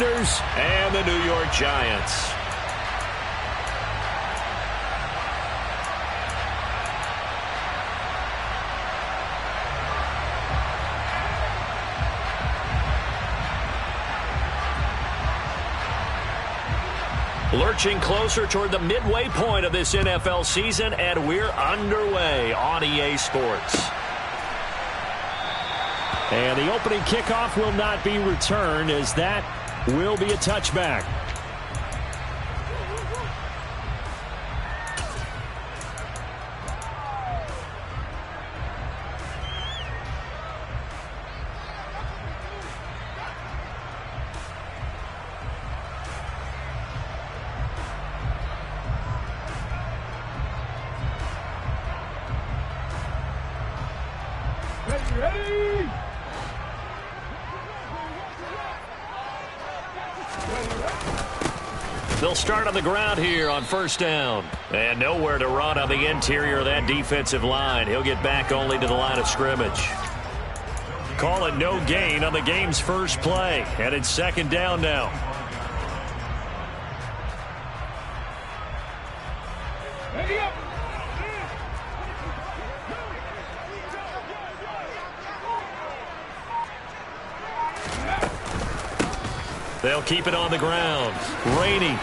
Commanders and the New York Giants. Lurching closer toward the midway point of this NFL season, and we're underway on EA Sports. And the opening kickoff will not be returned, as that will be a touchback. Ready? They'll start on the ground here on first down. And nowhere to run on the interior of that defensive line. He'll get back only to the line of scrimmage. Call it no gain on the game's first play. And it's second down now. Ready up. They'll keep it on the ground. Rainey.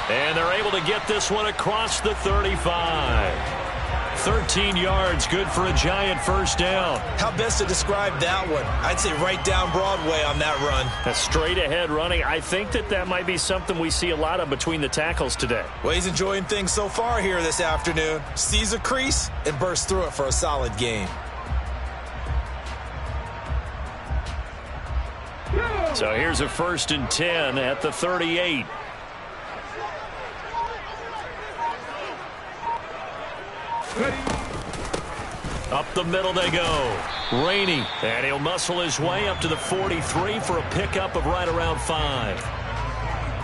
And they're able to get this one across the 35. 13 yards, good for a Giant first down. How best to describe that one? I'd say right down Broadway on that run. A straight-ahead running. I think that might be something we see a lot of between the tackles today. Well, he's enjoying things so far here this afternoon. Sees a crease and bursts through it for a solid gain. So here's a 1st and 10 at the 38. Up the middle they go. Rainey, and he'll muscle his way up to the 43 for a pickup of right around 5.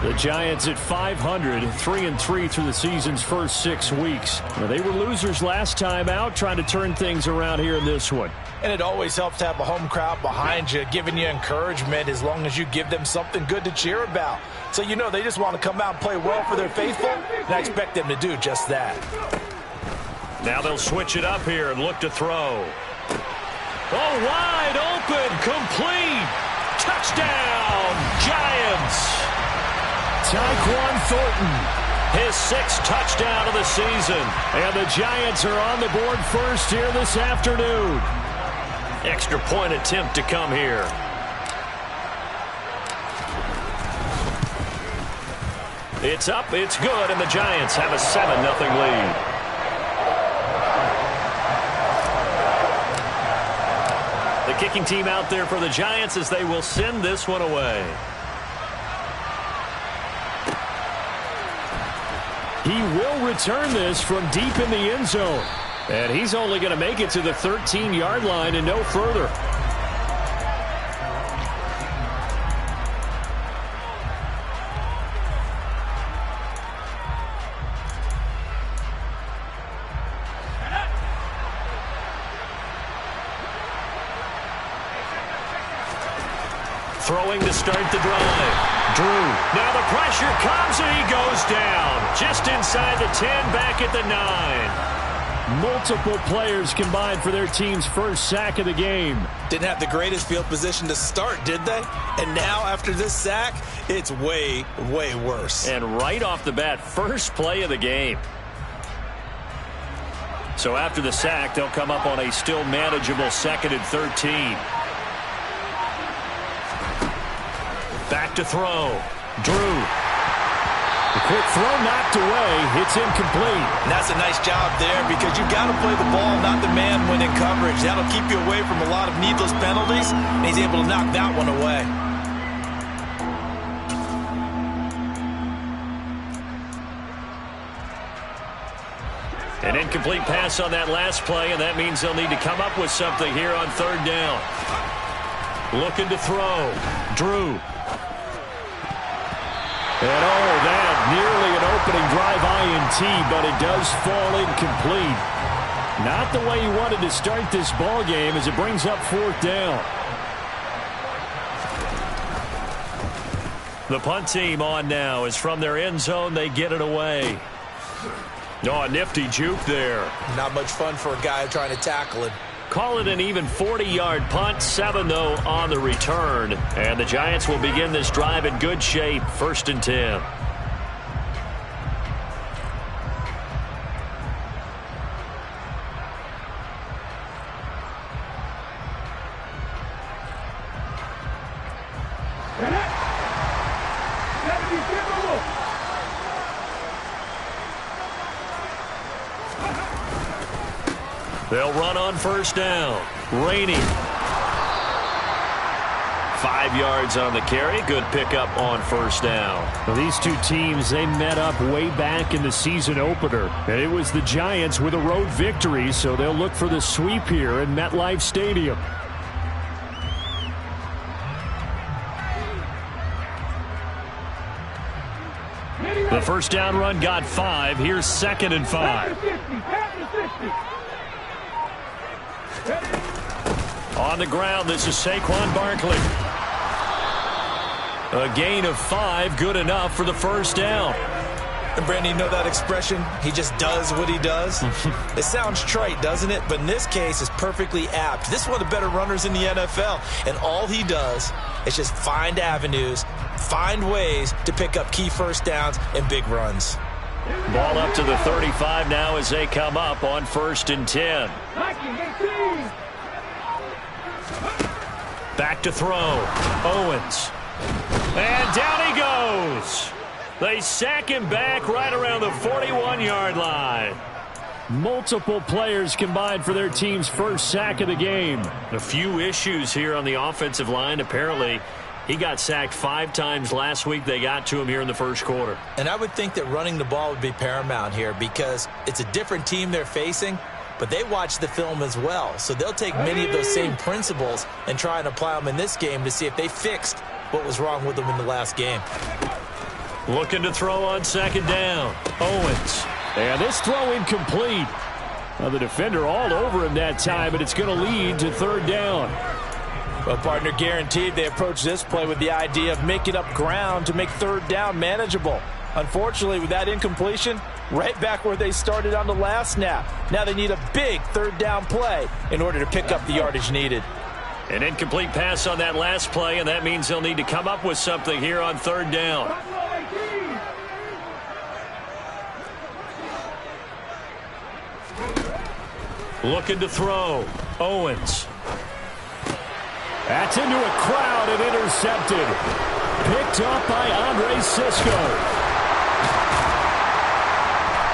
The Giants at 500, 3-3 through the season's first 6 weeks. Now, they were losers last time out, trying to turn things around here in this one. And it always helps to have a home crowd behind you, giving you encouragement as long as you give them something good to cheer about. So you know they just want to come out and play well for their faithful, and I expect them to do just that. Now they'll switch it up here and look to throw. Oh, wide open, complete. Touchdown, Giants. Tyquan Thornton, his 6th touchdown of the season. And the Giants are on the board first here this afternoon. Extra point attempt to come here. It's up, it's good, and the Giants have a 7-0 lead. The kicking team out there for the Giants as they will send this one away. He will return this from deep in the end zone. And he's only going to make it to the 13-yard line and no further. Throwing to start the drive. Drew. Now the pressure comes and he goes down. Just inside the 10, back at the 9. Multiple players combined for their team's first sack of the game. Didn't have the greatest field position to start, did they? And now after this sack, it's way, way worse. And right off the bat, first play of the game. So after the sack, they'll come up on a still manageable 2nd and 13. Back to throw. Drew. The quick throw knocked away. It's incomplete. And that's a nice job there because you've got to play the ball, not the man when in coverage. That'll keep you away from a lot of needless penalties, and he's able to knock that one away. An incomplete pass on that last play, and that means they'll need to come up with something here on 3rd down. Looking to throw. Drew. And that nearly an opening drive INT, but it does fall incomplete. Not the way he wanted to start this ball game as it brings up 4th down. The punt team on now is from their end zone. They get it away. Oh, a nifty juke there. Not much fun for a guy trying to tackle it. Call it an even 40-yard punt. 7, though, on the return. And the Giants will begin this drive in good shape. 1st and 10. They'll run on 1st down. Rainey. 5 yards on the carry. Good pickup on 1st down. Well, these two teams, they met up way back in the season opener. And it was the Giants with a road victory, so they'll look for the sweep here in MetLife Stadium. The 1st down run got 5. Here's 2nd and 5. On the ground, this is Saquon Barkley. A gain of 5, good enough for the 1st down. And Brandon, you know that expression? He just does what he does? It sounds trite, doesn't it? But in this case, it's perfectly apt. This is one of the better runners in the NFL. And all he does is just find avenues, find ways to pick up key 1st downs and big runs. Ball up to the 35 now as they come up on 1st and 10. Back to throw. Owens. And down he goes. They sack him back right around the 41-yard line. Multiple players combined for their team's 1st sack of the game. A few issues here on the offensive line. Apparently, he got sacked 5 times last week. They got to him here in the 1st quarter. And I would think that running the ball would be paramount here because it's a different team they're facing, but they watch the film as well. So they'll take many of those same principles and try and apply them in this game to see if they fixed what was wrong with them in the last game. Looking to throw on 2nd down. Owens. And this throw incomplete. Well, the defender all over him that time, but it's going to lead to 3rd down. Well, partner, guaranteed they approach this play with the idea of making up ground to make 3rd down manageable. Unfortunately, with that incompletion, right back where they started on the last snap. Now they need a big 3rd down play in order to pick up the yardage needed. An incomplete pass on that last play, and that means they'll need to come up with something here on 3rd down. Looking to throw. Owens. That's into a crowd and intercepted. Picked up by Andre Sisco.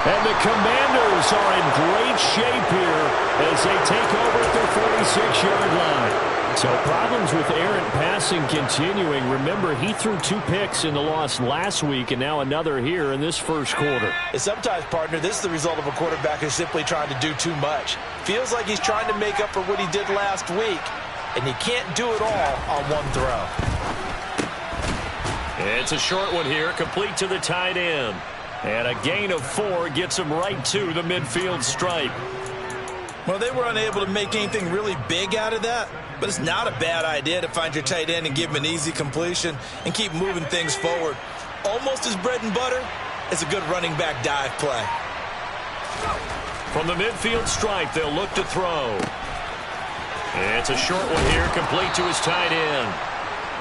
And the Commanders are in great shape here as they take over at their 46-yard line. So problems with errant passing continuing. Remember, he threw 2 picks in the loss last week and now another here in this 1st quarter. And sometimes, partner, this is the result of a quarterback who's simply trying to do too much. Feels like he's trying to make up for what he did last week, and he can't do it all on one throw. It's a short one here, complete to the tight end. And a gain of 4 gets him right to the midfield stripe. Well, they were unable to make anything really big out of that, but it's not a bad idea to find your tight end and give him an easy completion and keep moving things forward. Almost as bread and butter as a good running back dive play. From the midfield stripe, they'll look to throw. It's a short one here, complete to his tight end.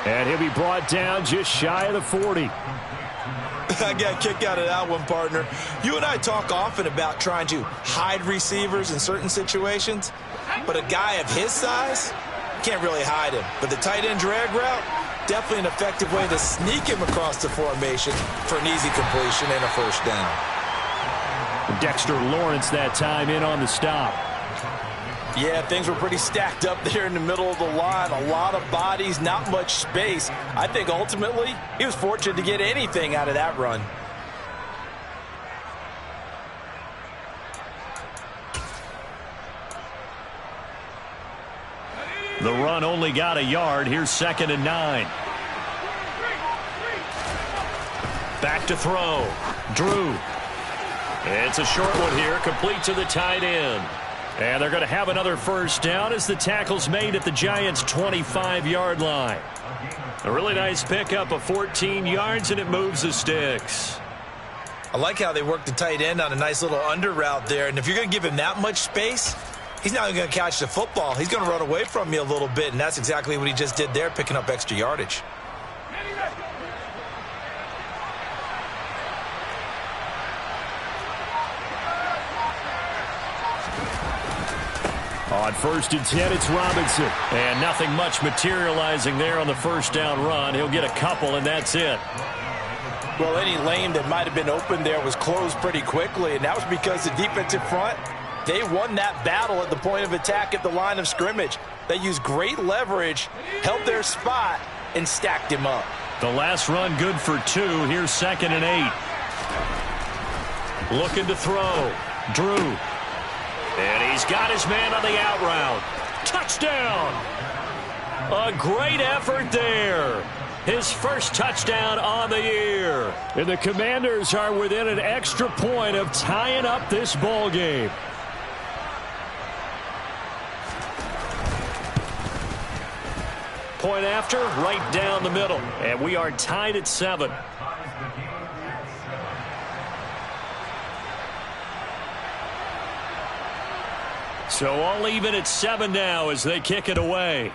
And he'll be brought down just shy of the 40. I got a kick out of that one, partner. You and I talk often about trying to hide receivers in certain situations, but a guy of his size can't really hide him. But the tight end drag route, definitely an effective way to sneak him across the formation for an easy completion and a 1st down. Dexter Lawrence that time in on the stop. Yeah, things were pretty stacked up there in the middle of the line. A lot of bodies, not much space. I think ultimately he was fortunate to get anything out of that run. The run only got a yard. Here's 2nd and 9. Back to throw. Drew. It's a short one here, complete to the tight end. And they're going to have another first down as the tackle's made at the Giants' 25-yard line. A really nice pickup of 14 yards, and it moves the sticks. I like how they worked the tight end on a nice little under route there. And if you're going to give him that much space, he's not going to catch the football. He's going to run away from you a little bit, and that's exactly what he just did there, picking up extra yardage. On 1st and 10, it's Robinson. And nothing much materializing there on the first down run. He'll get a couple, and that's it. Well, any lane that might have been open there was closed pretty quickly, and that was because the defensive front, they won that battle at the point of attack at the line of scrimmage. They used great leverage, held their spot, and stacked him up. The last run good for 2. Here's 2nd and 8. Looking to throw. Drew. And he's got his man on the out route. Touchdown! A great effort there. His first touchdown on the year. And the Commanders are within an extra point of tying up this ball game. Point after, right down the middle. And we are tied at 7. So all even at 7 now as they kick it away.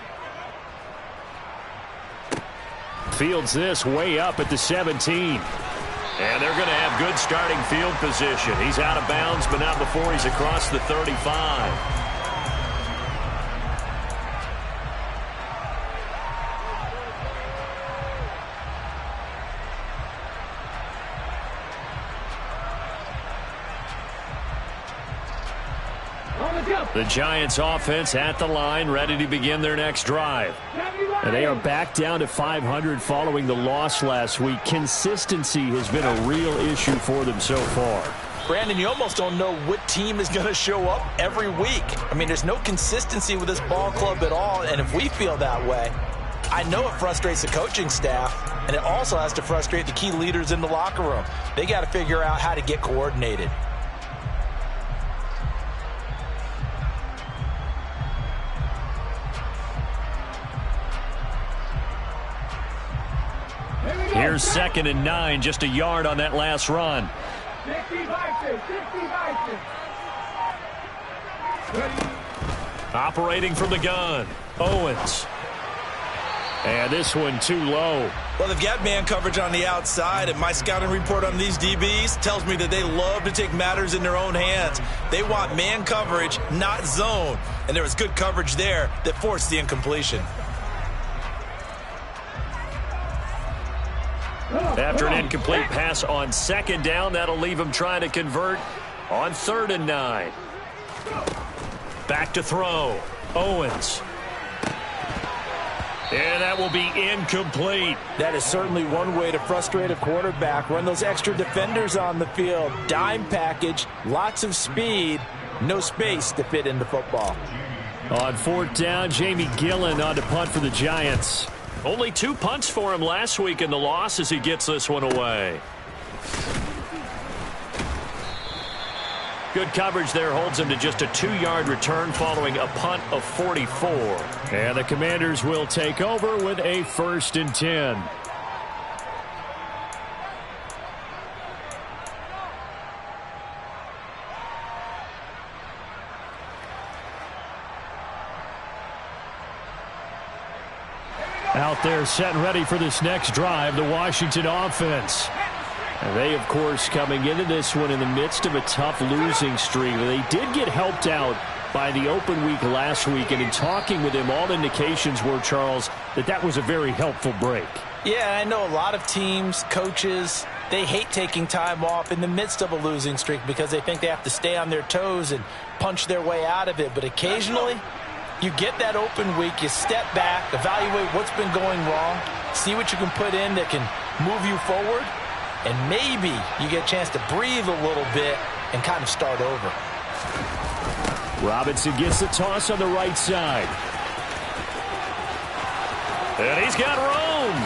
Fields this way up at the 17. And they're going to have good starting field position. He's out of bounds, but not before he's across the 35. The Giants offense at the line, ready to begin their next drive. And they are back down to 500 following the loss last week. Consistency has been a real issue for them so far. Brandon, you almost don't know what team is going to show up every week. I mean, there's no consistency with this ball club at all, and if we feel that way, I know it frustrates the coaching staff, and it also has to frustrate the key leaders in the locker room. They got to figure out how to get coordinated. Here's 2nd and 9, just a yard on that last run. Operating from the gun, Owens. And this one too low. Well, they've got man coverage on the outside, and my scouting report on these DBs tells me that they love to take matters in their own hands. They want man coverage, not zone. And there was good coverage there that forced the incompletion. After an incomplete pass on 2nd down, that'll leave him trying to convert on 3rd and 9. Back to throw. Owens. And that will be incomplete. That is certainly one way to frustrate a quarterback. Run those extra defenders on the field. Dime package, lots of speed, no space to fit into football. On 4th down, Jamie Gillen on to punt for the Giants. Only 2 punts for him last week in the loss as he gets this one away. Good coverage there holds him to just a 2-yard return following a punt of 44. And the Commanders will take over with a 1st and 10. Out there set and ready for this next drive, the Washington offense. And they, of course, coming into this one in the midst of a tough losing streak. They did get helped out by the open week last week, and in talking with him, all indications were, Charles, that was a very helpful break. Yeah, I know a lot of teams, coaches, they hate taking time off in the midst of a losing streak because they think they have to stay on their toes and punch their way out of it. But occasionally, you get that open week, you step back, evaluate what's been going wrong, see what you can put in that can move you forward, and maybe you get a chance to breathe a little bit and kind of start over. Robinson gets the toss on the right side. And he's got room.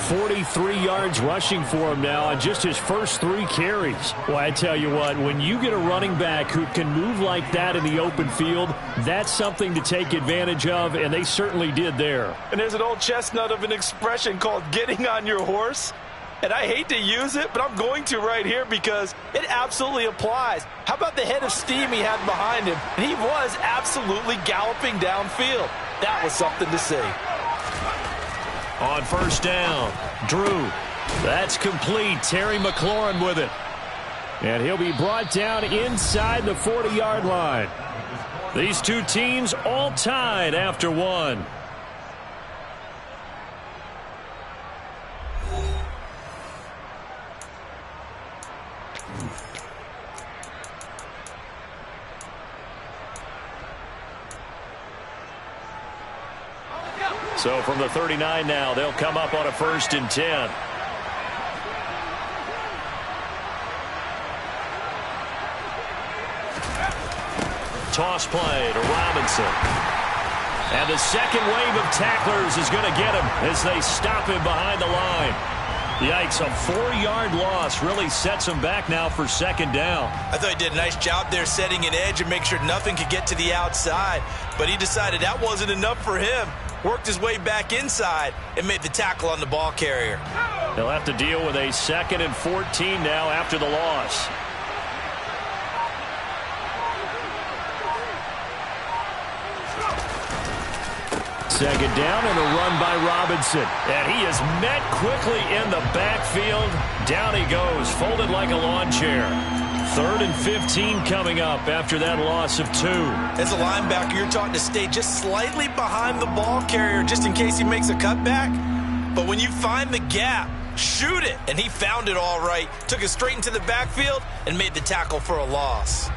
43 yards rushing for him now on just his first 3 carries. Well, I tell you what, when you get a running back who can move like that in the open field, that's something to take advantage of, and they certainly did there. And there's an old chestnut of an expression called getting on your horse. And I hate to use it, but I'm going to right here because it absolutely applies. How about the head of steam he had behind him? And he was absolutely galloping downfield. That was something to see. On first down, Drew. That's complete. Terry McLaurin with it. And he'll be brought down inside the 40-yard line. These two teams all tied after one. So from the 39 now, they'll come up on a 1st and 10. Toss play to Robinson. And the second wave of tacklers is going to get him as they stop him behind the line. Yikes, a 4-yard loss really sets him back now for 2nd down. I thought he did a nice job there setting an edge and make sure nothing could get to the outside. But he decided that wasn't enough for him. Worked his way back inside and made the tackle on the ball carrier. They'll have to deal with a 2nd and 14 now after the loss. Second down and a run by Robinson. And he is met quickly in the backfield. Down he goes, folded like a lawn chair. 3rd and 15 coming up after that loss of 2. As a linebacker, you're taught to stay just slightly behind the ball carrier just in case he makes a cutback. But when you find the gap, shoot it. And he found it all right. Took it straight into the backfield and made the tackle for a loss.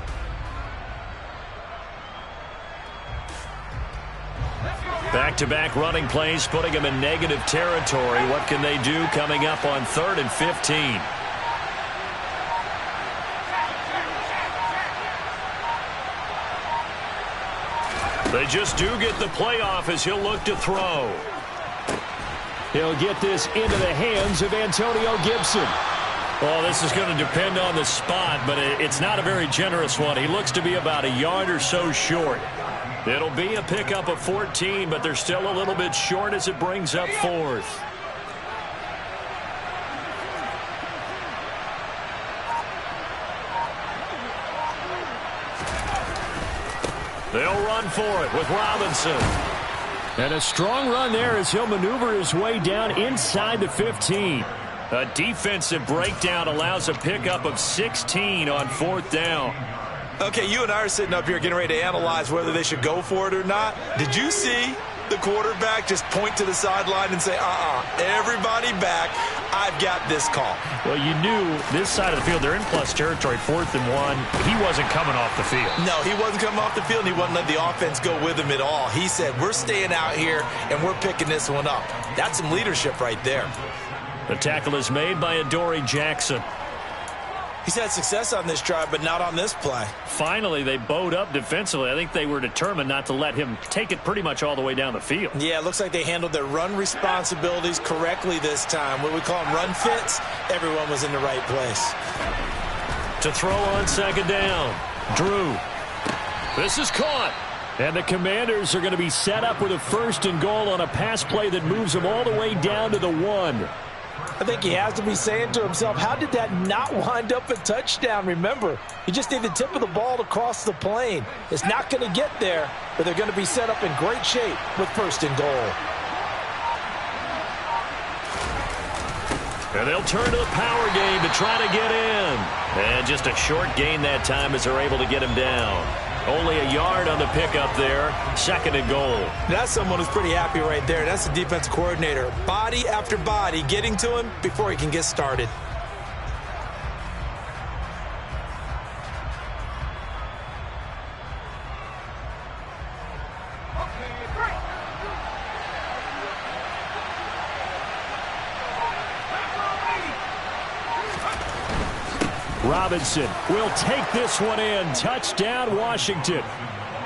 Back-to-back running plays, putting him in negative territory. What can they do coming up on 3rd and 15? They just do get the playoff as he'll look to throw. He'll get this into the hands of Antonio Gibson. Well, this is going to depend on the spot, but it's not a very generous one. He looks to be about a yard or so short. It'll be a pickup of 14, but they're still a little bit short as it brings up 4th. They'll run for it with Robinson. And a strong run there as he'll maneuver his way down inside the 15. A defensive breakdown allows a pickup of 16 on 4th down. Okay, you and I are sitting up here getting ready to analyze whether they should go for it or not. Did you see the quarterback just point to the sideline and say, everybody back, I've got this call? Well, you knew this side of the field, they're in plus territory, 4th and 1. He wasn't coming off the field. No, he wasn't coming off the field, and he wasn't letting the offense go with him at all. He said, we're staying out here, and we're picking this one up. That's some leadership right there. The tackle is made by Adoree Jackson. He's had success on this drive, but not on this play. Finally, they bowed up defensively. I think they were determined not to let him take it pretty much all the way down the field. Yeah, it looks like they handled their run responsibilities correctly this time. What we call them run fits, everyone was in the right place. To throw on 2nd down, Drew. This is caught. And the Commanders are going to be set up with a 1st and goal on a pass play that moves them all the way down to the 1. I think he has to be saying to himself, how did that not wind up a touchdown? Remember, you just need the tip of the ball to cross the plane. It's not going to get there, but they're going to be set up in great shape with 1st and goal. And they'll turn to the power game to try to get in. And just a short gain that time as they're able to get him down. Only a yard on the pickup there. 2nd and goal. That's someone who's pretty happy right there. That's the defense coordinator. Body after body getting to him before he can get started. Robinson will take this one in. Touchdown, Washington.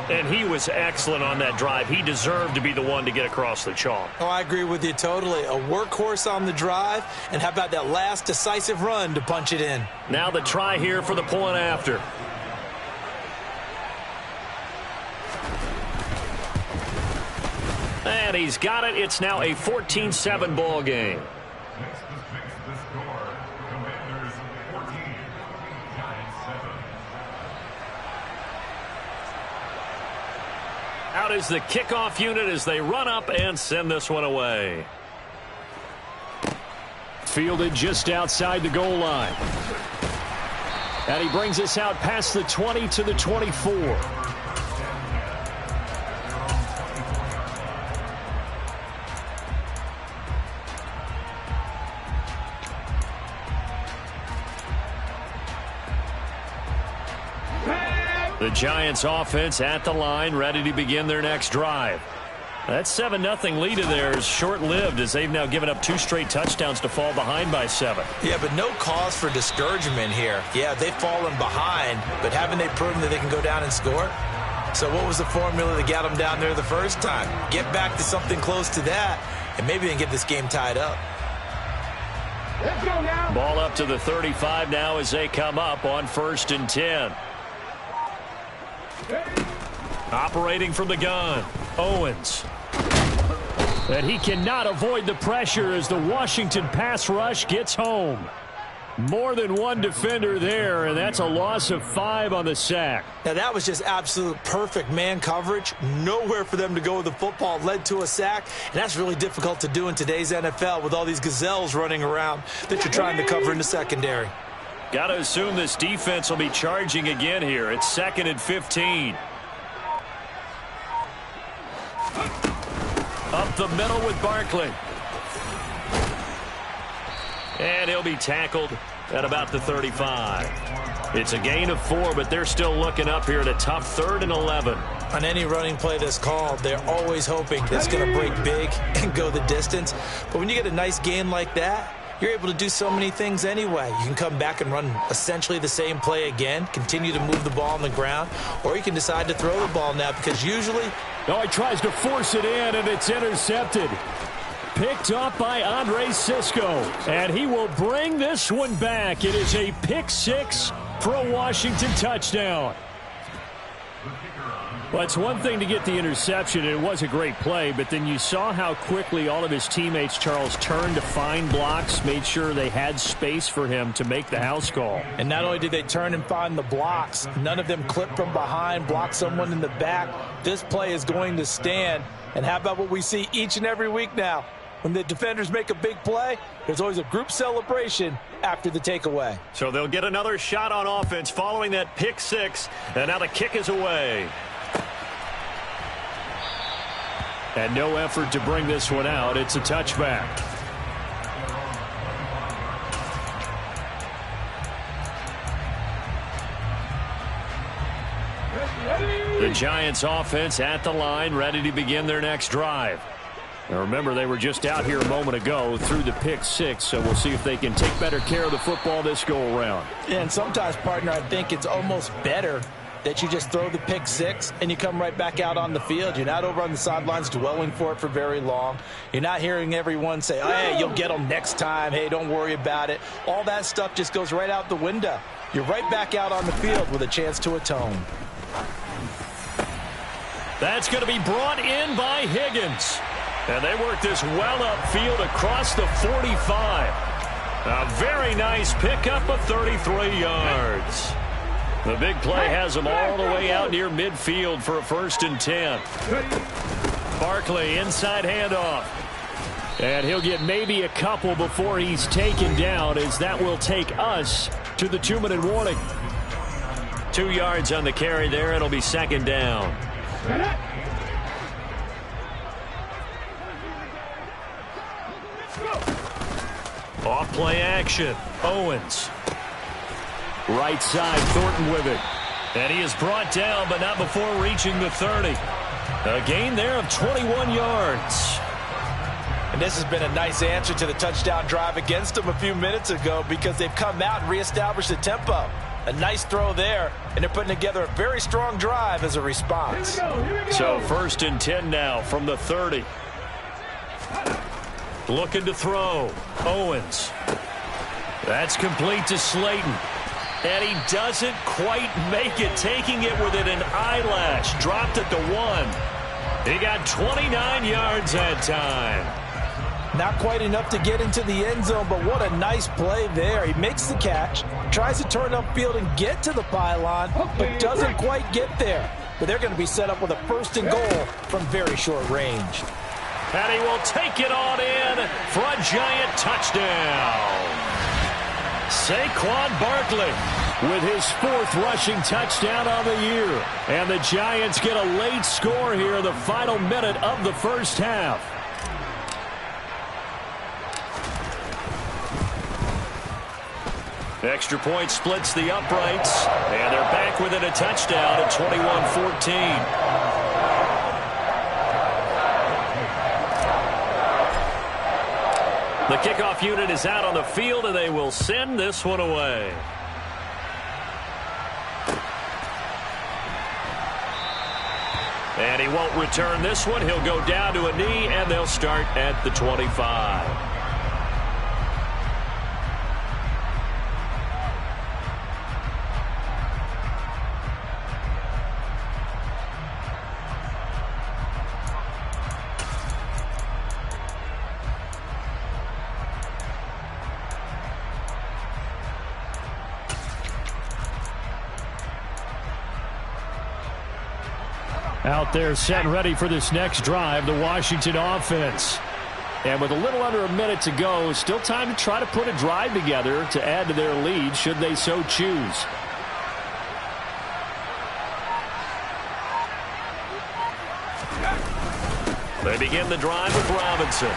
And he was excellent on that drive. He deserved to be the one to get across the chalk. Oh, I agree with you totally. A workhorse on the drive, and how about that last decisive run to punch it in? Now the try here for the point after. And he's got it. It's now a 14-7 ball game. Out is the kickoff unit as they run up and send this one away. Fielded just outside the goal line. And he brings us out past the 20 to the 24. The Giants offense at the line, ready to begin their next drive. That 7-0 lead of theirs is short-lived as they've now given up 2 straight touchdowns to fall behind by 7. Yeah, but no cause for discouragement here. Yeah, they've fallen behind, but haven't they proven that they can go down and score? So what was the formula that got them down there the first time? Get back to something close to that, and maybe they can get this game tied up. Let's go now. Ball up to the 35 now as they come up on 1st and 10. Operating from the gun, Owens. And he cannot avoid the pressure as the Washington pass rush gets home. More than one defender there, and that's a loss of 5 on the sack. Now, that was just absolute perfect man coverage. Nowhere for them to go with the football. Led to a sack, and that's really difficult to do in today's NFL with all these gazelles running around that you're trying to cover in the secondary. Got to assume this defense will be charging again here. It's 2nd and 15. Up the middle with Barkley. And he'll be tackled at about the 35. It's a gain of 4, but they're still looking up here at a tough 3rd and 11. On any running play that's called, they're always hoping it's going to break big and go the distance. But when you get a nice gain like that, you're able to do so many things anyway. You can come back and run essentially the same play again, continue to move the ball on the ground, or you can decide to throw the ball now because usually... Oh, he tries to force it in, and it's intercepted. Picked up by Andre Cisco, and he will bring this one back. It is a pick 6 for a Washington touchdown. Well, it's one thing to get the interception, and it was a great play, but then you saw how quickly all of his teammates, Charles, turned to find blocks, made sure they had space for him to make the house call. And not only did they turn and find the blocks, none of them clipped from behind, blocked someone in the back. This play is going to stand. And how about what we see each and every week now? When the defenders make a big play, there's always a group celebration after the takeaway. So they'll get another shot on offense following that pick 6, and now the kick is away. And no effort to bring this one out. It's a touchback. The Giants offense at the line, ready to begin their next drive. Now remember, they were just out here a moment ago through the pick 6, so we'll see if they can take better care of the football this go around. And sometimes, partner, I think it's almost better that you just throw the pick 6 and you come right back out on the field. You're not over on the sidelines dwelling for it for very long. You're not hearing everyone say, oh, hey, you'll get them next time. Hey, don't worry about it. All that stuff just goes right out the window. You're right back out on the field with a chance to atone. That's going to be brought in by Higgins. And they work this well upfield across the 45. A very nice pickup of 33 yards. The big play has them all the way out near midfield for a 1st and 10. Barkley, inside handoff. And he'll get maybe a couple before he's taken down, as that will take us to the 2-minute warning. 2 yards on the carry there. It'll be 2nd down. Off play action. Owens. Right side, Thornton with it. And he is brought down, but not before reaching the 30. A gain there of 21 yards. And this has been a nice answer to the touchdown drive against them a few minutes ago because they've come out and reestablished the tempo. A nice throw there, and they're putting together a very strong drive as a response. So 1st and 10 now from the 30. Looking to throw. Owens. That's complete to Slayton. And he doesn't quite make it, taking it within an eyelash. Dropped at the 1. He got 29 yards that time. Not quite enough to get into the end zone, but what a nice play there. He makes the catch, tries to turn upfield and get to the pylon, but doesn't quite get there. But they're going to be set up with a 1st and goal from very short range. And he will take it on in for a giant touchdown. Saquon Barkley with his 4th rushing touchdown on the year. And the Giants get a late score here in the final minute of the first half. Extra point splits the uprights, and they're back within a touchdown at 21-14. The kickoff unit is out on the field, and they will send this one away. And he won't return this one. He'll go down to a knee, and they'll start at the 25. Out there set and ready for this next drive, the Washington offense. And with a little under a minute to go, still time to try to put a drive together to add to their lead should they so choose. They begin the drive with Robinson.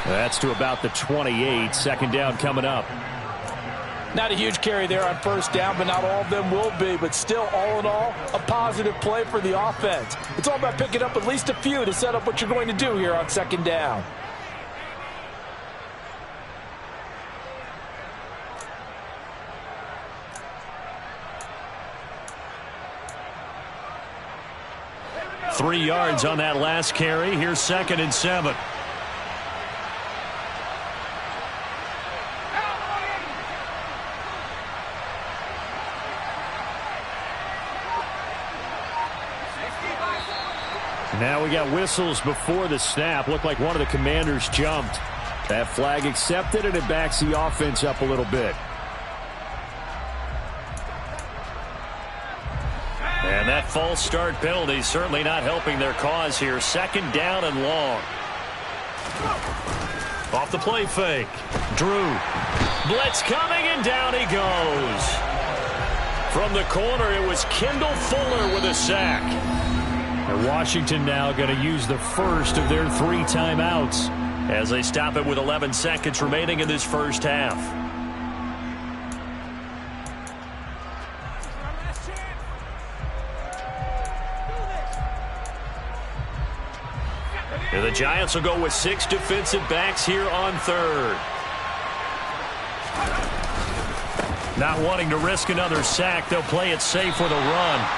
That's to about the 28. 2nd down coming up. Not a huge carry there on 1st down, but not all of them will be. But still, all in all, a positive play for the offense. It's all about picking up at least a few to set up what you're going to do here on 2nd down. Three yards on that last carry. Here's 2nd and 7. Now we got whistles before the snap. Looked like one of the Commanders jumped. That flag accepted, and it backs the offense up a little bit. And that false start penalty certainly not helping their cause here. 2nd down and long. Off the play fake. Drew. Blitz coming, and down he goes. From the corner, it was Kendall Fuller with a sack. And Washington now going to use the first of their 3 timeouts as they stop it with 11 seconds remaining in this first half. And the Giants will go with 6 defensive backs here on 3rd. Not wanting to risk another sack, they'll play it safe with a run.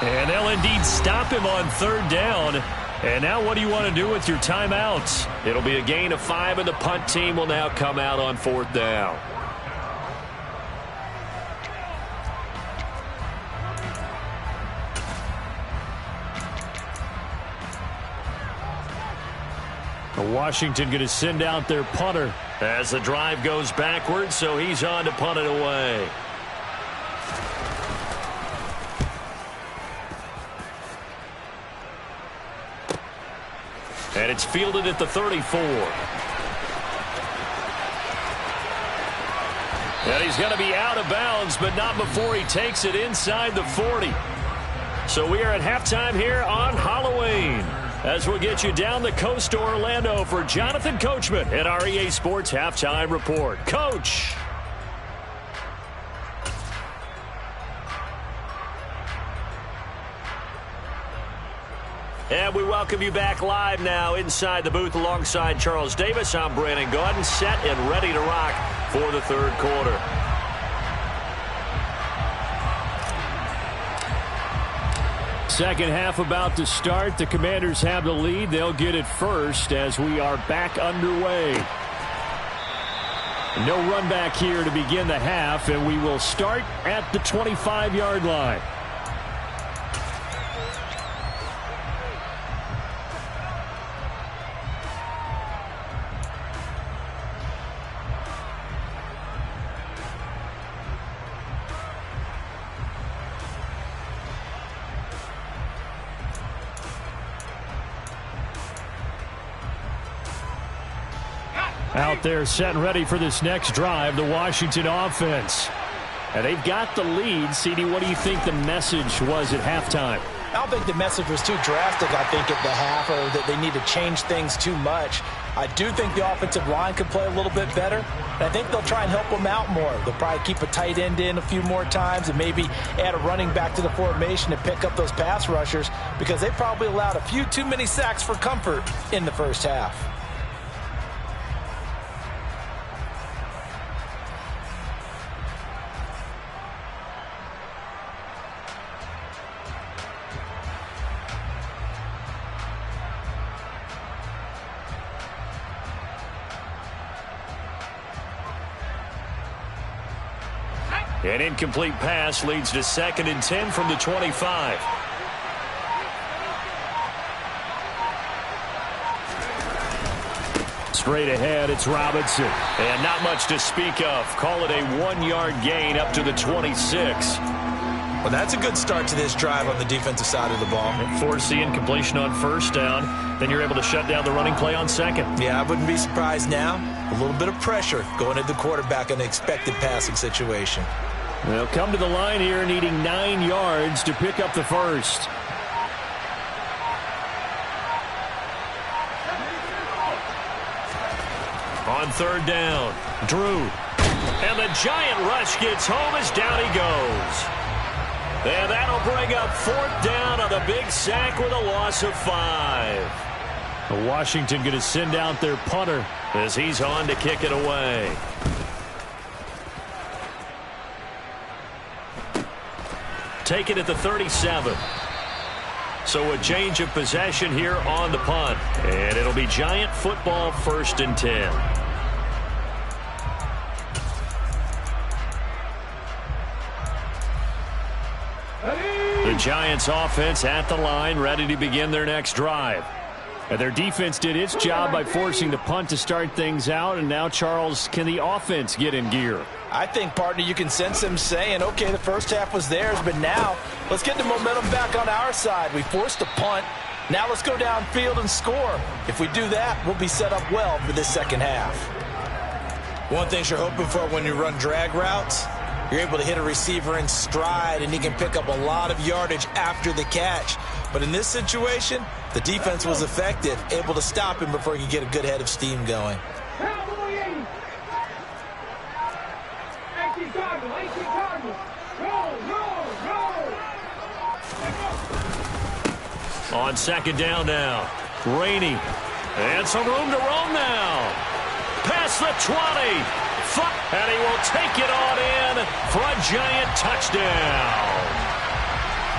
And they'll indeed stop him on 3rd down. And now what do you want to do with your timeouts? It'll be a gain of 5, and the punt team will now come out on 4th down. Washington going to send out their punter as the drive goes backwards, so he's on to punt it away. And it's fielded at the 34. And he's going to be out of bounds, but not before he takes it inside the 40. So we are at halftime here on Halloween, as we'll get you down the coast to Orlando for Jonathan Coachman at our EA Sports Halftime Report. Coach. And we welcome you back live now inside the booth alongside Charles Davis. I'm Brandon Gaudin, set and ready to rock for the 3rd quarter. Second half about to start. The Commanders have the lead. They'll get it first as we are back underway. No run back here to begin the half, and we will start at the 25-yard line. Out there set and ready for this next drive, the Washington offense. And they've got the lead. CD, what do you think the message was at halftime? I don't think the message was too drastic, I think, at the half, or that they need to change things too much. I do think the offensive line could play a little bit better. And I think they'll try and help them out more. They'll probably keep a tight end in a few more times and maybe add a running back to the formation and pick up those pass rushers, because they probably allowed a few too many sacks for comfort in the first half. An incomplete pass leads to 2nd and 10 from the 25. Straight ahead, it's Robinson. And not much to speak of. Call it a 1-yard gain up to the 26. Well, that's a good start to this drive on the defensive side of the ball. Force the incompletion on first down. Then you're able to shut down the running play on second. Yeah, I wouldn't be surprised now. A little bit of pressure going at the quarterback in an expected passing situation. They'll come to the line here needing 9 yards to pick up the first. On 3rd down, Drew. And the giant rush gets home as down he goes. And that'll bring up 4th down on the big sack with a loss of 5. Washington going to send out their punter as he's on to kick it away. Take it at the 37. So a change of possession here on the punt. And it'll be Giant football, 1st and 10. The Giants offense at the line, ready to begin their next drive. And their defense did its job by forcing the punt to start things out. And now, Charles, can the offense get in gear? I think, partner, you can sense them saying, okay, the first half was theirs, but now let's get the momentum back on our side. We forced a punt. Now let's go downfield and score. If we do that, we'll be set up well for this second half. One thing you're hoping for when you run drag routes, you're able to hit a receiver in stride, and he can pick up a lot of yardage after the catch. But in this situation, the defense was effective, able to stop him before he could get a good head of steam going. On 2nd down now, Rainey. And some room to roam now. Past the 20. And he will take it on in for a Giant touchdown.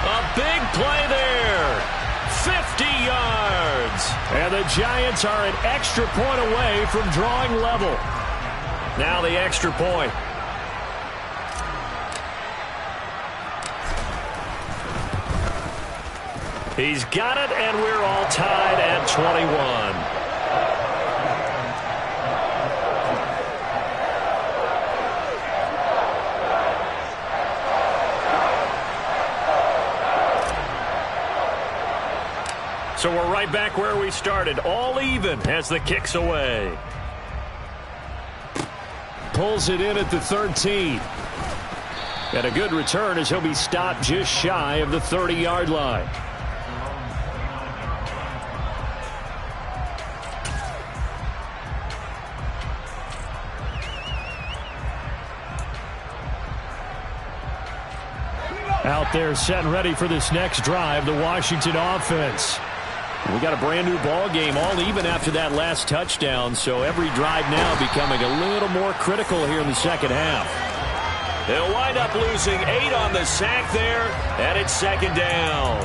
A big play there. 50 yards. And the Giants are an extra point away from drawing level. Now the extra point. He's got it, and we're all tied at 21. So we're right back where we started, all even as the kick's away. Pulls it in at the 13. And a good return as he'll be stopped just shy of the 30-yard line. Out there set and ready for this next drive, the Washington offense. We got a brand new ball game, all even after that last touchdown, so every drive now becoming a little more critical here in the second half. They'll wind up losing 8 on the sack there, and it's 2nd down.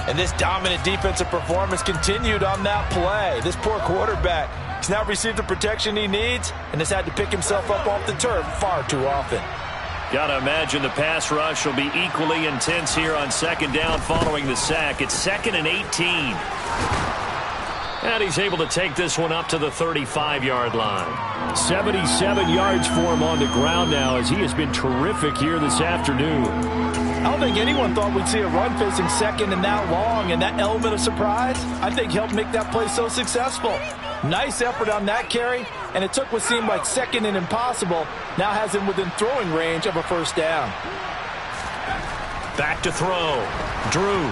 And this dominant defensive performance continued on that play. This poor quarterback has now received the protection he needs and has had to pick himself up off the turf far too often. Got to imagine the pass rush will be equally intense here on second down following the sack. It's 2nd and 18. And he's able to take this one up to the 35-yard line. 77 yards for him on the ground now as he has been terrific here this afternoon. I don't think anyone thought we'd see a run facing second and that long, and that element of surprise, I think, helped make that play so successful. Nice effort on that carry, and it took what seemed like second and impossible, now has him within throwing range of a first down. Back to throw. Drew.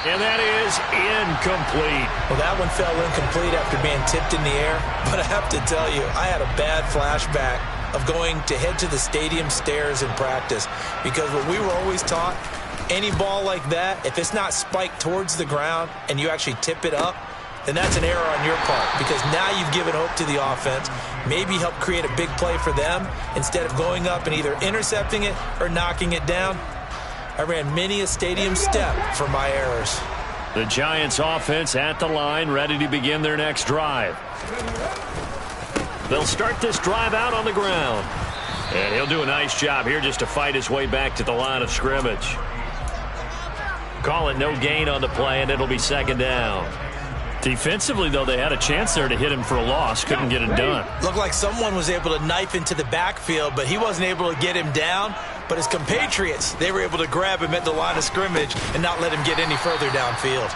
And that is incomplete. Well, that one fell incomplete after being tipped in the air. But I have to tell you, I had a bad flashback of going to head to the stadium stairs in practice. Because what we were always taught, any ball like that, if it's not spiked towards the ground and you actually tip it up, then that's an error on your part. Because now you've given hope to the offense, maybe help create a big play for them, instead of going up and either intercepting it or knocking it down. I ran many a stadium step for my errors. The Giants offense at the line, ready to begin their next drive. They'll start this drive out on the ground. And he'll do a nice job here just to fight his way back to the line of scrimmage. Call it no gain on the play, and it'll be second down. Defensively, though, they had a chance there to hit him for a loss. Couldn't get it done. Looked like someone was able to knife into the backfield, but he wasn't able to get him down. But his compatriots, they were able to grab him at the line of scrimmage and not let him get any further downfield.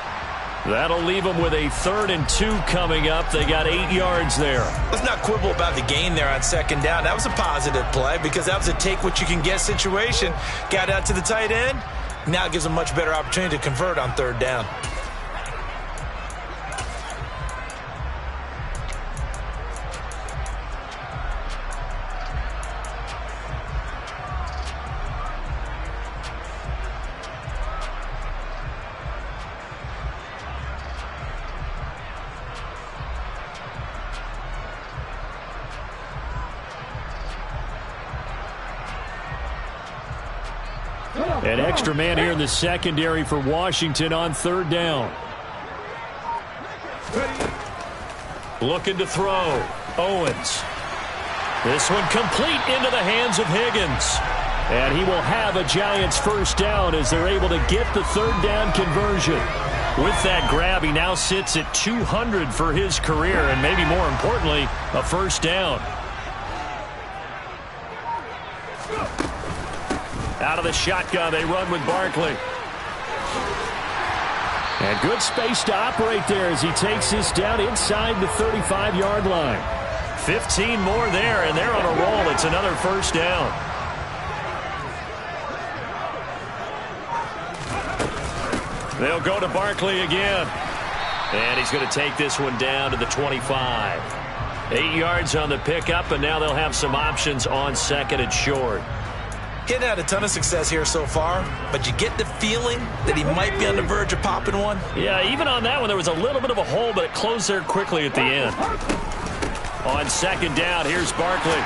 That'll leave them with a 3rd and 2 coming up. They got 8 yards there. Let's not quibble about the gain there on second down. That was a positive play because that was a take-what-you-can-get situation. Got out to the tight end. Now it gives them a much better opportunity to convert on 3rd down. An extra man here in the secondary for Washington on 3rd down. Looking to throw. Owens. This one complete into the hands of Higgins. And he will have a Giants first down as they're able to get the 3rd down conversion. With that grab, he now sits at 200 for his career, and maybe more importantly, a first down. Out of the shotgun, they run with Barkley. And good space to operate there as he takes this down inside the 35-yard line. 15 more there, and they're on a roll. It's another first down. They'll go to Barkley again. And he's going to take this one down to the 25. 8 yards on the pickup, and now they'll have some options on 2nd and short. Getting had a ton of success here so far, but you get the feeling that he might be on the verge of popping one. Yeah, even on that one, there was a little bit of a hole, but it closed there quickly at the end. On 2nd down, here's Barkley.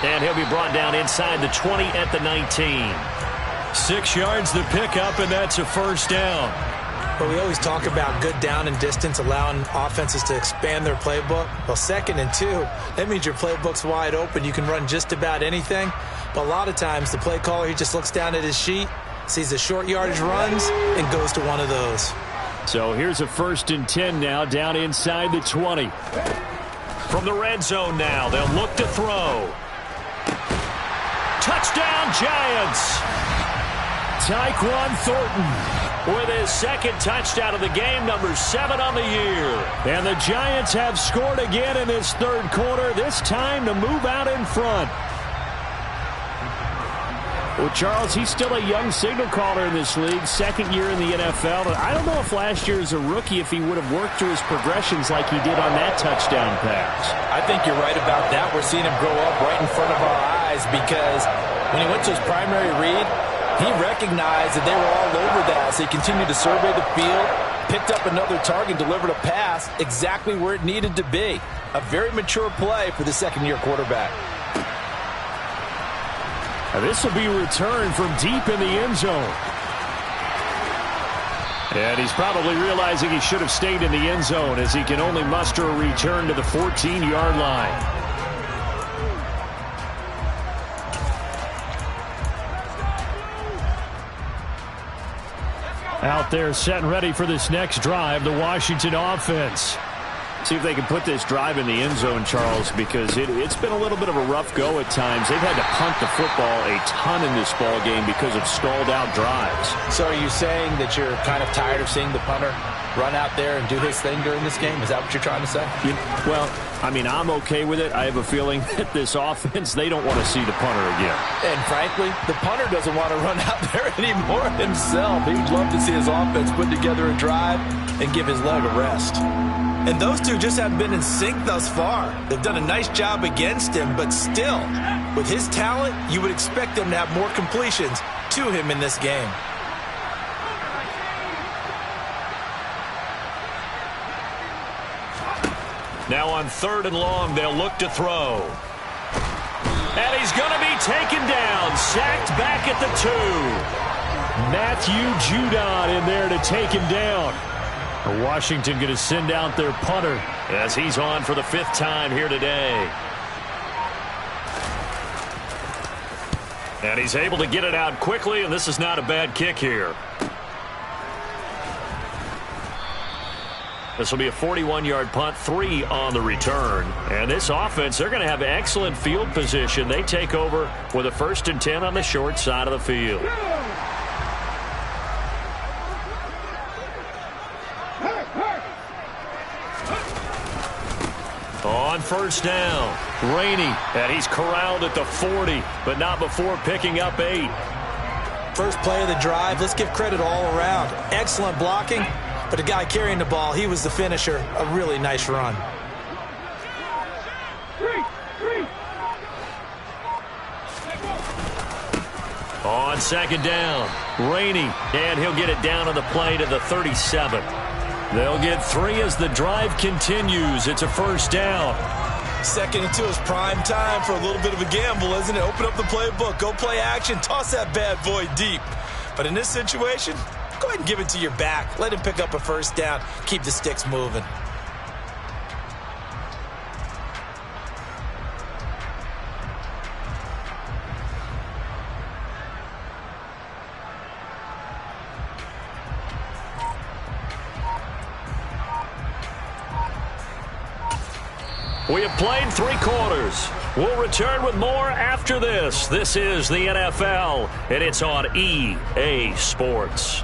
And he'll be brought down inside the 20 at the 19. 6 yards the pickup, and that's a first down. But we always talk about good down and distance, allowing offenses to expand their playbook. Well, 2nd and 2, that means your playbook's wide open. You can run just about anything. But a lot of times, the play caller, he just looks down at his sheet, sees the short yardage runs, and goes to one of those. So here's a 1st and 10 now, down inside the 20. From the red zone now, they'll look to throw. Touchdown, Giants! Tyquan Thornton with his 2nd touchdown of the game, number 7 on the year. And the Giants have scored again in this 3rd quarter, this time to move out in front. Well, Charles, he's still a young signal caller in this league, 2nd year in the NFL. And I don't know if last year as a rookie if he would have worked through his progressions like he did on that touchdown pass. I think you're right about that. We're seeing him grow up right in front of our eyes because when he went to his primary read, he recognized that they were all over that. So he continued to survey the field, picked up another target, delivered a pass exactly where it needed to be. A very mature play for the 2nd-year quarterback. Now this will be returned from deep in the end zone. And he's probably realizing he should have stayed in the end zone as he can only muster a return to the 14-yard line. Out there set and ready for this next drive, the Washington offense. See if they can put this drive in the end zone, Charles, because it's been a little bit of a rough go at times. They've had to punt the football a ton in this ball game because of stalled-out drives. So are you saying that you're kind of tired of seeing the punter run out there and do his thing during this game? Is that what you're trying to say? Well, I mean, I'm okay with it. I have a feeling that this offense, they don't want to see the punter again. And frankly, the punter doesn't want to run out there anymore himself. He'd love to see his offense put together a drive and give his leg a rest. And those two just haven't been in sync thus far. They've done a nice job against him, but still, with his talent, you would expect them to have more completions to him in this game. Now on 3rd and long, they'll look to throw. And he's going to be taken down, sacked back at the 2. Matthew Judon in there to take him down. Washington going to send out their punter as he's on for the 5th time here today. And he's able to get it out quickly, and this is not a bad kick here. This will be a 41-yard punt, 3 on the return. And this offense, they're going to have excellent field position. They take over with a 1st and 10 on the short side of the field. On 1st down, Rainey, and he's corralled at the 40, but not before picking up 8. First play of the drive, let's give credit all around. Excellent blocking, but the guy carrying the ball, he was the finisher. A really nice run. On 2nd down, Rainey, and he'll get it down on the play to the 37. They'll get 3 as the drive continues. It's a 1st down. 2nd and 2 is prime time for a little bit of a gamble, isn't it? Open up the playbook, go play action, toss that bad boy deep. But in this situation, go ahead and give it to your back. Let him pick up a 1st down. Keep the sticks moving. We have played 3 quarters. We'll return with more after this. This is the NFL, and it's on EA Sports.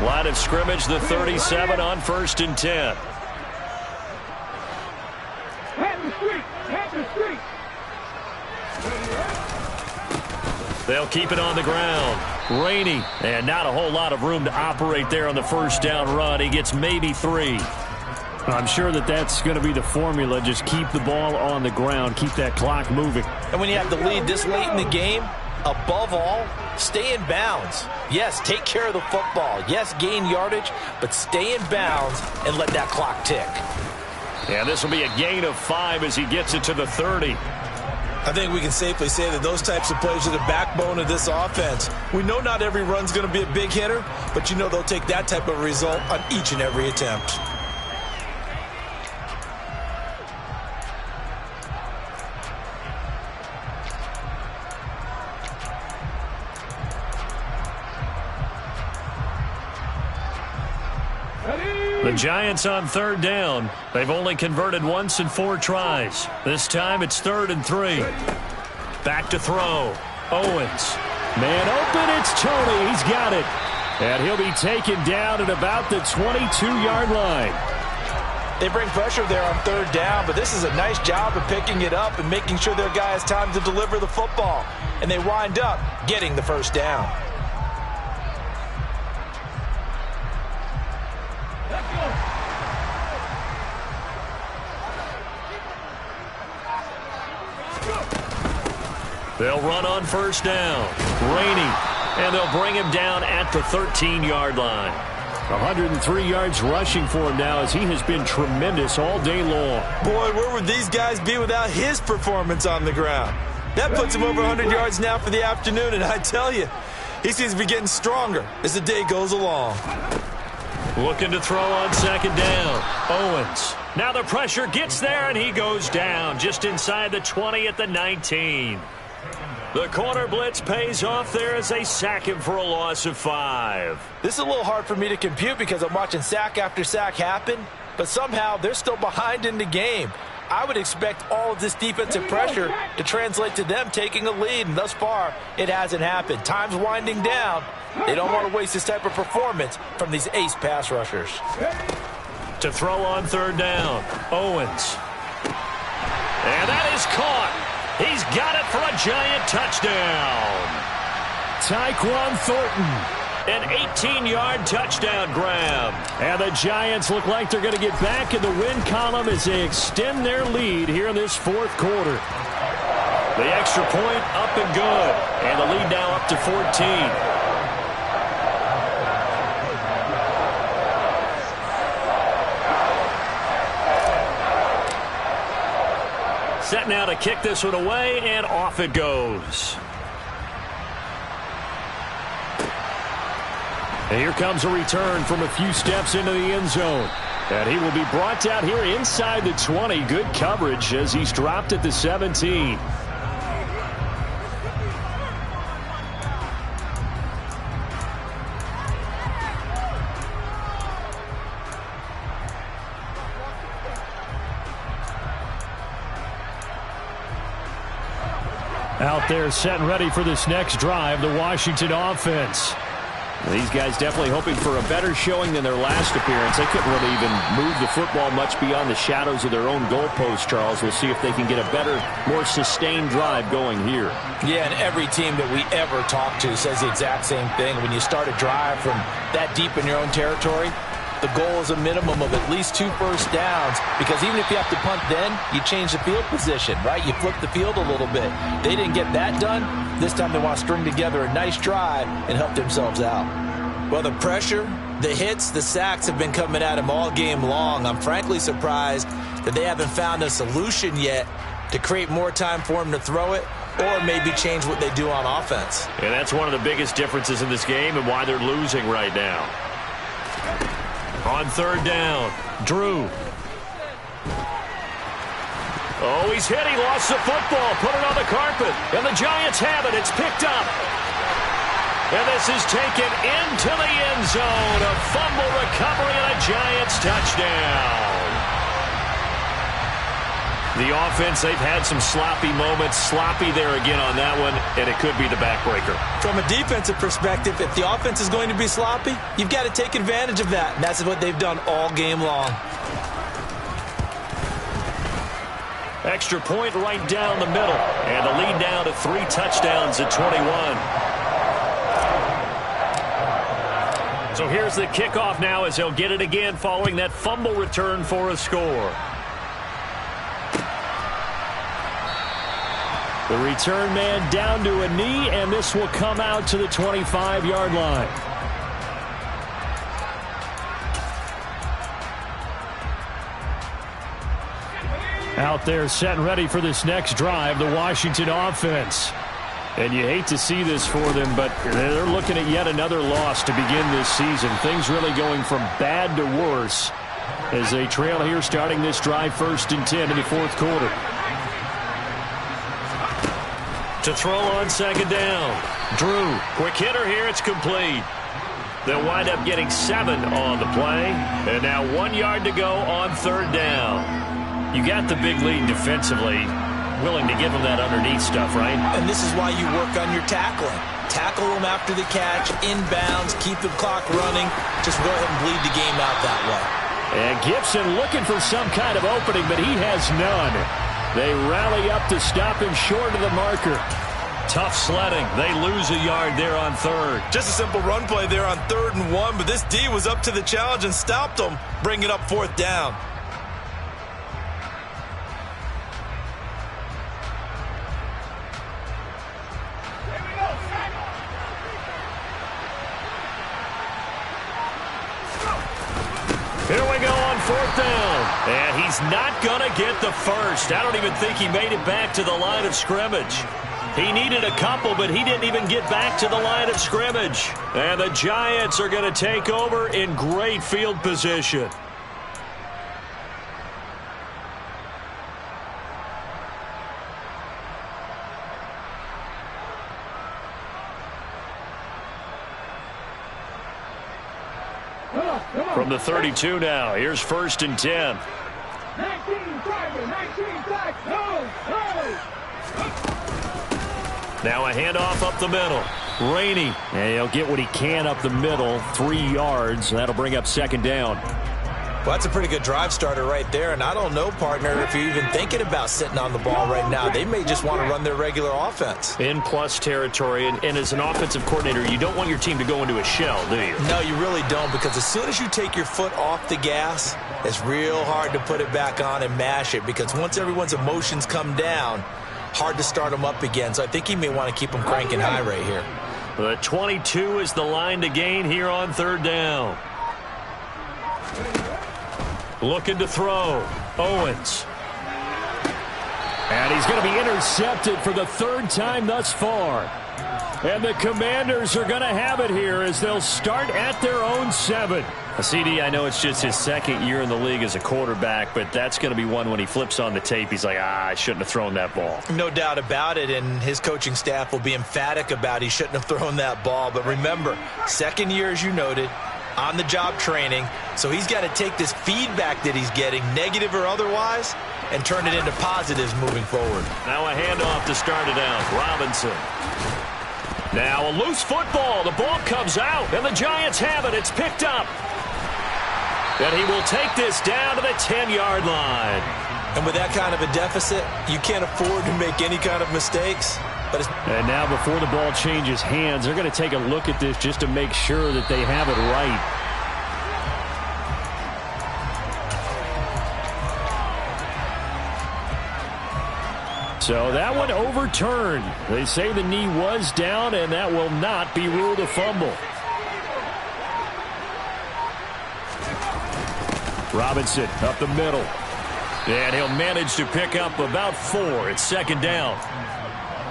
Line of scrimmage, the 37 on 1st and 10. They'll keep it on the ground. Rainey, and not a whole lot of room to operate there on the 1st down run. He gets maybe 3. I'm sure that's going to be the formula. Just keep the ball on the ground. Keep that clock moving. And when you have the lead this late in the game, above all, stay in bounds. Yes, take care of the football. Yes, gain yardage, but stay in bounds and let that clock tick. And this will be a gain of 5 as he gets it to the 30. I think we can safely say that those types of plays are the backbone of this offense. We know not every run's going to be a big hitter, but you know they'll take that type of result on each and every attempt. The Giants on 3rd down. They've only converted once in 4 tries. This time it's 3rd and 3. Back to throw. Owens. Man open, it's Tony. He's got it. And he'll be taken down at about the 22-yard line. They bring pressure there on 3rd down, but this is a nice job of picking it up and making sure their guy has time to deliver the football. And they wind up getting the 1st down. They'll run on 1st down. Rainey. And they'll bring him down at the 13-yard line. 103 yards rushing for him now as he has been tremendous all day long. Boy, where would these guys be without his performance on the ground? That puts him over 100 yards now for the afternoon, and I tell you, he seems to be getting stronger as the day goes along. Looking to throw on second down. Owens. Now the pressure gets there, and he goes down just inside the 20 at the 19. The corner blitz pays off there as they sack him for a loss of 5. This is a little hard for me to compute because I'm watching sack after sack happen, but somehow they're still behind in the game. I would expect all of this defensive pressure to translate to them taking a lead, and thus far, it hasn't happened. Time's winding down. They don't want to waste this type of performance from these ace pass rushers. To throw on third down, Owens. And that is caught. He's got it for a giant touchdown. Tyquan Thornton. An 18-yard touchdown grab. And the Giants look like they're going to get back in the win column as they extend their lead here in this fourth quarter. The extra point up and good. And the lead now up to 14. Set now to kick this one away, and off it goes. And here comes a return from a few steps into the end zone. And he will be brought down here inside the 20. Good coverage as he's dropped at the 17. Out there set and ready for this next drive, the Washington offense. These guys definitely hoping for a better showing than their last appearance. They couldn't really even move the football much beyond the shadows of their own goalpost, Charles. We'll see if they can get a better, more sustained drive going here. Yeah, and every team that we ever talk to says the exact same thing. When you start a drive from that deep in your own territory, the goal is a minimum of at least 2 first downs, because even if you have to punt then, you change the field position, right? You flip the field a little bit. They didn't get that done. This time they want to string together a nice drive and help themselves out. Well, the pressure, the hits, the sacks have been coming at him all game long. I'm frankly surprised that they haven't found a solution yet to create more time for him to throw it, or maybe change what they do on offense. And that's one of the biggest differences in this game and why they're losing right now. On third down, Drew. Oh, he's hit. He lost the football. Put it on the carpet. And the Giants have it. It's picked up. And this is taken into the end zone. A fumble recovery and a Giants touchdown. The offense, they've had some sloppy moments. Sloppy there again on that one, and it could be the backbreaker. From a defensive perspective, if the offense is going to be sloppy, you've got to take advantage of that, and that's what they've done all game long. Extra point right down the middle, and the lead down to 3 touchdowns at 21. So here's the kickoff now as he'll get it again following that fumble return for a score. The return man down to a knee, and this will come out to the 25-yard line. Out there set and ready for this next drive, the Washington offense. And you hate to see this for them, but they're looking at yet another loss to begin this season. Things really going from bad to worse as they trail here starting this drive 1st and 10 in the fourth quarter. To throw on second down, Drew. Quick hitter here. It's complete. They'll wind up getting 7 on the play. And now 1 yard to go on third down. You got the big lead defensively. Willing to give them that underneath stuff, right? And this is why you work on your tackling. Tackle them after the catch, inbounds, keep the clock running. Just go ahead and bleed the game out that way. And Gibson looking for some kind of opening, but he has none. They rally up to stop him short of the marker. Tough sledding. They lose a yard there on third. Just a simple run play there on 3rd and 1, but this D was up to the challenge and stopped them, bringing up 4th down. He's not going to get the first. I don't even think he made it back to the line of scrimmage. He needed a couple, but he didn't even get back to the line of scrimmage. And the Giants are going to take over in great field position. From the 32 now, here's 1st and 10. 19 driver, 19 back, no. Now a handoff up the middle. Rainey. And he'll get what he can up the middle, 3 yards. That'll bring up 2nd down. Well, that's a pretty good drive starter right there, and I don't know, partner, if you're even thinking about sitting on the ball right now. They may just want to run their regular offense. In plus territory, and as an offensive coordinator, you don't want your team to go into a shell, do you? No, you really don't, because as soon as you take your foot off the gas, it's real hard to put it back on and mash it, because once everyone's emotions come down, hard to start them up again. So I think he may want to keep them cranking high right here. The 22 is the line to gain here on 3rd down. Looking to throw. Owens. And he's going to be intercepted for the 3rd time thus far. And the Commanders are going to have it here as they'll start at their own 7. CD, I know it's just his 2nd year in the league as a quarterback, but that's going to be one when he flips on the tape, he's like, I shouldn't have thrown that ball. No doubt about it, and his coaching staff will be emphatic about he shouldn't have thrown that ball. But remember, 2nd year, as you noted, on-the-job training, so he's got to take this feedback that he's getting, negative or otherwise, and turn it into positives moving forward. Now a handoff to start it out. Robinson. Now a loose football. The ball comes out, and the Giants have it. It's picked up. And he will take this down to the 10-yard line. And with that kind of a deficit, you can't afford to make any kind of mistakes. And now before the ball changes hands, they're going to take a look at this just to make sure that they have it right. So that one overturned. They say the knee was down, and that will not be ruled a fumble. Robinson up the middle. And he'll manage to pick up about 4. It's 2nd down.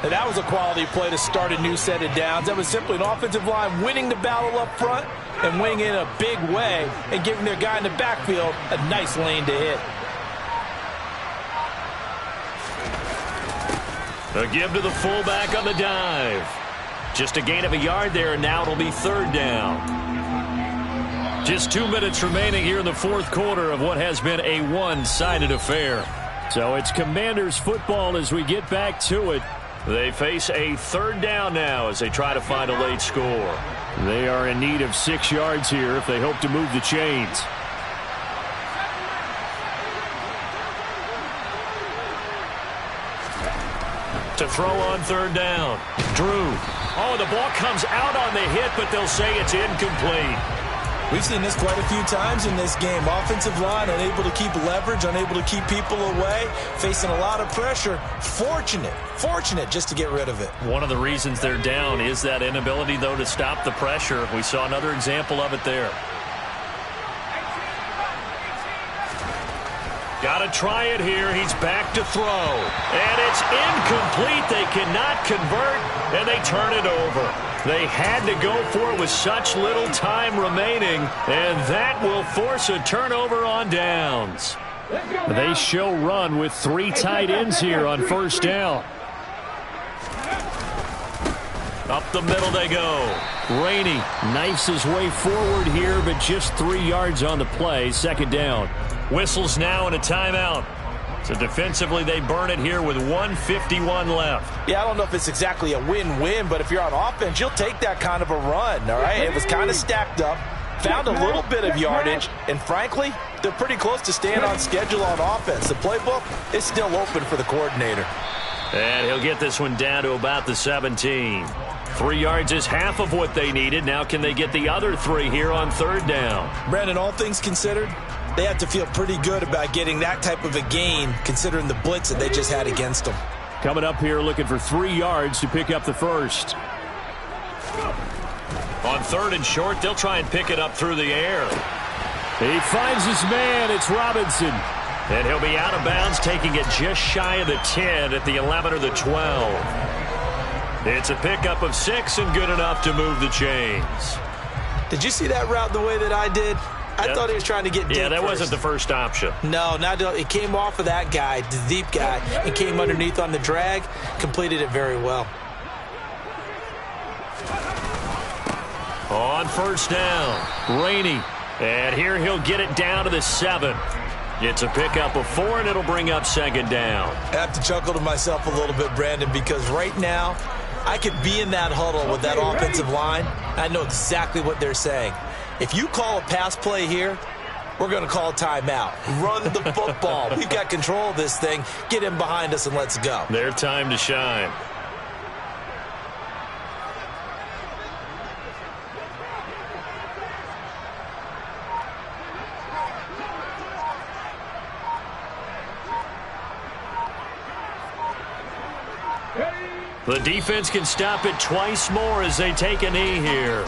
And that was a quality play to start a new set of downs. That was simply an offensive line winning the battle up front and winning in a big way and giving their guy in the backfield a nice lane to hit. A give to the fullback on the dive. Just a gain of a yard there, and now it'll be 3rd down. Just 2 minutes remaining here in the 4th quarter of what has been a one-sided affair. So it's Commanders football as we get back to it. They face a 3rd down now as they try to find a late score. They are in need of 6 yards here if they hope to move the chains. To throw on 3rd down. Drew. Oh, the ball comes out on the hit, but they'll say it's incomplete. We've seen this quite a few times in this game. Offensive line unable to keep leverage, unable to keep people away, facing a lot of pressure. Fortunate just to get rid of it. One of the reasons they're down is that inability, though, to stop the pressure. We saw another example of it there. Got to try it here. He's back to throw. And it's incomplete. They cannot convert, and they turn it over. They had to go for it with such little time remaining, and that will force a turnover on downs. They show run with 3 tight ends here on 1st down. Up the middle they go. Rainey knifes his way forward here, but just 3 yards on the play. 2nd down. Whistles now and a timeout. So defensively, they burn it here with 1:51 left. Yeah, I don't know if it's exactly a win-win, but if you're on offense, you'll take that kind of a run, all right? It was kind of stacked up, found a little bit of yardage, and frankly, they're pretty close to staying on schedule on offense. The playbook is still open for the coordinator. And he'll get this one down to about the 17. 3 yards is half of what they needed. Now can they get the other 3 here on 3rd down? Brandon, all things considered, they have to feel pretty good about getting that type of a gain, considering the blitz that they just had against them. Coming up here looking for 3 yards to pick up the 1st. On 3rd and short, they'll try and pick it up through the air. He finds his man. It's Robinson. And he'll be out of bounds, taking it just shy of the 10 at the 11 or the 12. It's a pickup of 6 and good enough to move the chains. Did you see that route the way that I did? I thought he was trying to get deep. Yeah, that first. wasn't the first option. No, it came off of that guy, the deep guy, and came underneath on the drag, completed it very well. On first down, Rainey. And here he'll get it down to the 7. It's a pickup of 4, and it'll bring up second down. I have to chuckle to myself a little bit, Brandon, because right now I could be in that huddle with that offensive line. I know exactly what they're saying. If you call a pass play here, we're going to call a timeout. Run the football. We've got control of this thing. Get him behind us and let's go. Their time to shine. The defense can stop it twice more as they take a knee here.